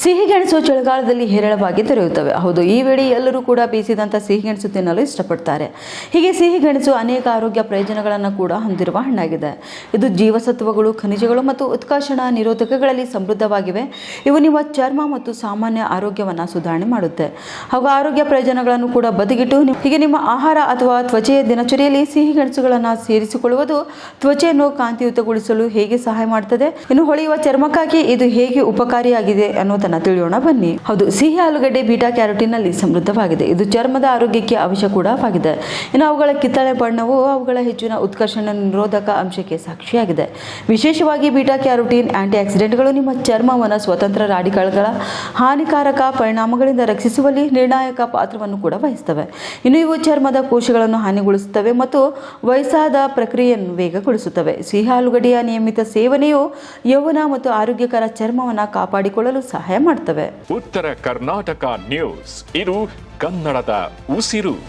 ಸಿಹಿಗೆಣಸು ಚಳಿಗಾಲದಲ್ಲಿ ಹೇರಳವಾಗಿ ದೊರೆಯುತ್ತವೆ. ಹೌದು, ಈ ವೇಳೆ ಎಲ್ಲರೂ ಕೂಡ ಬೇಯಿಸಿದಂಥ ಸಿಹಿಗೆಣಸು ತಿನ್ನಲು ಇಷ್ಟಪಡ್ತಾರೆ. ಹೀಗೆ ಸಿಹಿಗೆಣಸು ಅನೇಕ ಆರೋಗ್ಯ ಪ್ರಯೋಜನಗಳನ್ನು ಕೂಡ ಹೊಂದಿರುವ ಹಣ್ಣಾಗಿದೆ. ಇದು ಜೀವಸತ್ವಗಳು, ಖನಿಜಗಳು ಮತ್ತು ಉತ್ಕರ್ಷಣ ನಿರೋಧಕಗಳಲ್ಲಿ ಸಮೃದ್ಧವಾಗಿವೆ. ಇವು ನಿಮ್ಮ ಚರ್ಮ ಮತ್ತು ಸಾಮಾನ್ಯ ಆರೋಗ್ಯವನ್ನು ಸುಧಾರಣೆ ಮಾಡುತ್ತೆ. ಹಾಗೂ ಆರೋಗ್ಯ ಪ್ರಯೋಜನಗಳನ್ನು ಕೂಡ ಬದಿಗಿಟ್ಟು ಹೀಗೆ ನಿಮ್ಮ ಆಹಾರ ಅಥವಾ ತ್ವಚೆಯ ದಿನಚರಿಯಲ್ಲಿ ಸಿಹಿಗೆಣಸುಗಳನ್ನು ಸೇರಿಸಿಕೊಳ್ಳುವುದು ತ್ವಚೆಯನ್ನು ಕಾಂತಿಯುತಗೊಳಿಸಲು ಹೇಗೆ ಸಹಾಯ ಮಾಡುತ್ತದೆ, ಇನ್ನು ಹೊಳೆಯುವ ಚರ್ಮಕ್ಕಾಗಿ ಇದು ಹೇಗೆ ಉಪಕಾರಿಯಾಗಿದೆ ಅನ್ನೋದನ್ನ ತಿಳಿಯೋಣ ಬನ್ನಿ. ಹೌದು, ಸಿಹಿ ಆಲೂಗಡ್ಡೆ ಬೀಟಾ ಕ್ಯಾರೋಟಿನ್ ನಲ್ಲಿ ಸಮೃದ್ಧವಾಗಿದೆ. ಇದು ಚರ್ಮದ ಆರೋಗ್ಯಕ್ಕೆ ಅವಶ್ಯ ಕೂಡ ಆಗಿದೆ. ಇನ್ನು ಅವುಗಳ ಕಿತ್ತಳೆ ಬಣ್ಣವು ಅವುಗಳ ಹೆಚ್ಚಿನ ಉತ್ಕರ್ಷಣ ನಿರೋಧಕ ಅಂಶಕ್ಕೆ ಸಾಕ್ಷಿಯಾಗಿದೆ. ವಿಶೇಷವಾಗಿ ಬೀಟಾ ಕ್ಯಾರೋಟಿನ್ ಆಂಟಿ ಆಕ್ಸಿಡೆಂಟ್ಗಳು ನಿಮ್ಮ ಚರ್ಮವನ್ನು ಸ್ವತಂತ್ರ ರಾಡಿಕಲ್ಗಳ ಹಾನಿಕಾರಕ ಪರಿಣಾಮಗಳಿಂದ ರಕ್ಷಿಸುವಲ್ಲಿ ನಿರ್ಣಾಯಕ ಪಾತ್ರವನ್ನು ಕೂಡ ವಹಿಸುತ್ತವೆ. ಇನ್ನು ಇವು ಚರ್ಮದ ಕೋಶಗಳನ್ನು ಹಾನಿಗೊಳಿಸುತ್ತವೆ ಮತ್ತು ವಯಸ್ಸಾದ ಪ್ರಕ್ರಿಯೆಯನ್ನು ವೇಗಗೊಳಿಸುತ್ತವೆ. ಸಿಹಿ ಆಲೂಗಡ್ಡೆಯ ನಿಯಮಿತ ಸೇವನೆಯು ಯೌವನ ಮತ್ತು ಆರೋಗ್ಯಕರ ಚರ್ಮವನ್ನು ಕಾಪಾಡಿಕೊಳ್ಳಲು ಸಹಾಯ ಮಾಡ್ತವೆ. ಉತ್ತರ ಕರ್ನಾಟಕ ನ್ಯೂಸ್, ಇದು ಕನ್ನಡದ ಉಸಿರು.